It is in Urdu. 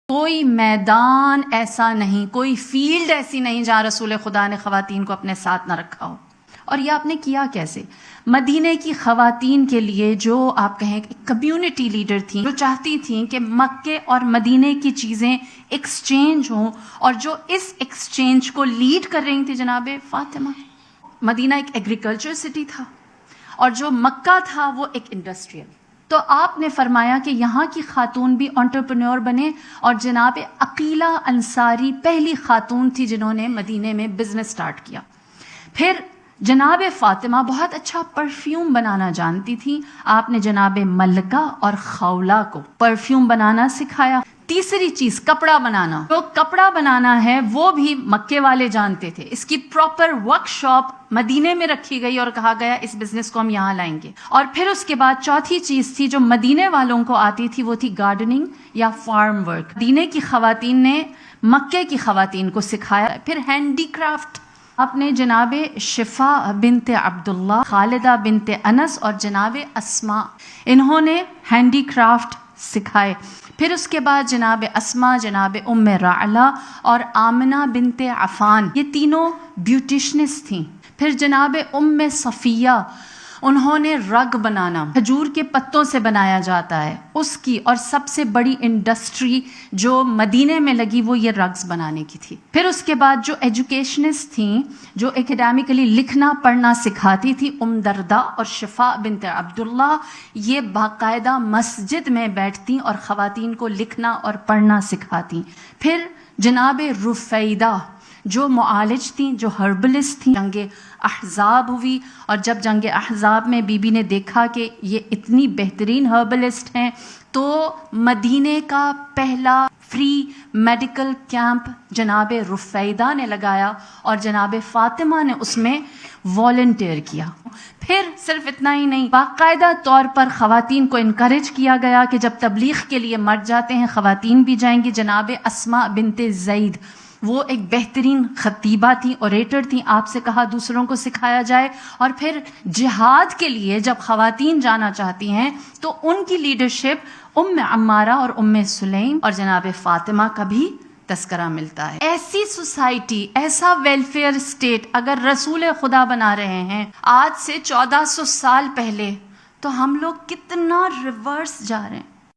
کوئی میدان ایسا نہیں، کوئی فیلڈ ایسی نہیں جہاں رسول خدا نے خواتین کو اپنے ساتھ نہ رکھا ہو۔ اور یہ آپ نے کیا کیسے؟ مدینے کی خواتین کے لیے جو آپ کہیں کمیونٹی لیڈر تھیں، جو چاہتی تھیں کہ مکے اور مدینے کی چیزیں ایکسچینج ہوں، اور جو اس ایکسچینج کو لیڈ کر رہی تھی جناب فاطمہ۔ مدینہ ایک ایگریکلچر سٹی تھا اور جو مکہ تھا وہ ایک انڈسٹریل۔ تو آپ نے فرمایا کہ یہاں کی خاتون بھی انٹرپرینور بنے، اور جناب عقیلہ انصاری پہلی خاتون تھی جنہوں نے مدینے میں بزنس سٹارٹ کیا۔ پھر جناب فاطمہ بہت اچھا پرفیوم بنانا جانتی تھی، آپ نے جناب ملکہ اور خولہ کو پرفیوم بنانا سکھایا۔ تیسری چیز کپڑا بنانا، جو کپڑا بنانا ہے وہ بھی مکے والے جانتے تھے، اس کی پراپر ورک شاپ مدینے میں رکھی گئی اور کہا گیا اس بزنس کو ہم یہاں لائیں گے۔ اور پھر اس کے بعد چوتھی چیز تھی جو مدینے والوں کو آتی تھی، وہ تھی گارڈننگ یا فارم ورک۔ مدینے کی خواتین نے مکے کی خواتین کو سکھایا۔ پھر ہینڈی کرافٹ، آپ نے جناب شفا بنت عبداللہ، خالدہ بنت انس اور جناب اسماء، انہوں نے ہینڈی کرافٹ سکھائے۔ پھر اس کے بعد جناب اسماء، جناب ام رعلہ اور آمنہ بنت عفان، یہ تینوں بیوٹیشنس تھیں۔ پھر جناب ام صفیہ، انہوں نے رگ بنانا، کھجور کے پتوں سے بنایا جاتا ہے اس کی، اور سب سے بڑی انڈسٹری جو مدینے میں لگی وہ یہ رگز بنانے کی تھی۔ پھر اس کے بعد جو ایجوکیشنسٹ تھیں، جو اکیڈیمکلی لکھنا پڑھنا سکھاتی تھی، ام درداء اور شفا بنت عبداللہ، یہ باقاعدہ مسجد میں بیٹھتی اور خواتین کو لکھنا اور پڑھنا سکھاتی۔ پھر جناب رفیدہ جو معالج تھیں، جو ہربلسٹ تھیں۔ جنگ احزاب ہوئی، اور جب جنگ احزاب میں بی بی نے دیکھا کہ یہ اتنی بہترین ہربلسٹ ہیں، تو مدینے کا پہلا فری میڈیکل کیمپ جناب رفیدہ نے لگایا اور جناب فاطمہ نے اس میں والنٹیئر کیا۔ پھر صرف اتنا ہی نہیں، باقاعدہ طور پر خواتین کو انکریج کیا گیا کہ جب تبلیغ کے لیے مرد جاتے ہیں خواتین بھی جائیں گی۔ جناب اسماء بنت زید، وہ ایک بہترین خطیبہ تھیں، اوریٹر تھیں، آپ سے کہا دوسروں کو سکھایا جائے۔ اور پھر جہاد کے لیے جب خواتین جانا چاہتی ہیں تو ان کی لیڈرشپ ام عمارہ اور ام سلیم اور جناب فاطمہ کا بھی تذکرہ ملتا ہے۔ ایسی سوسائٹی، ایسا ویلفیئر اسٹیٹ اگر رسول خدا بنا رہے ہیں آج سے 1400 سال پہلے، تو ہم لوگ کتنا ریورس جا رہے ہیں۔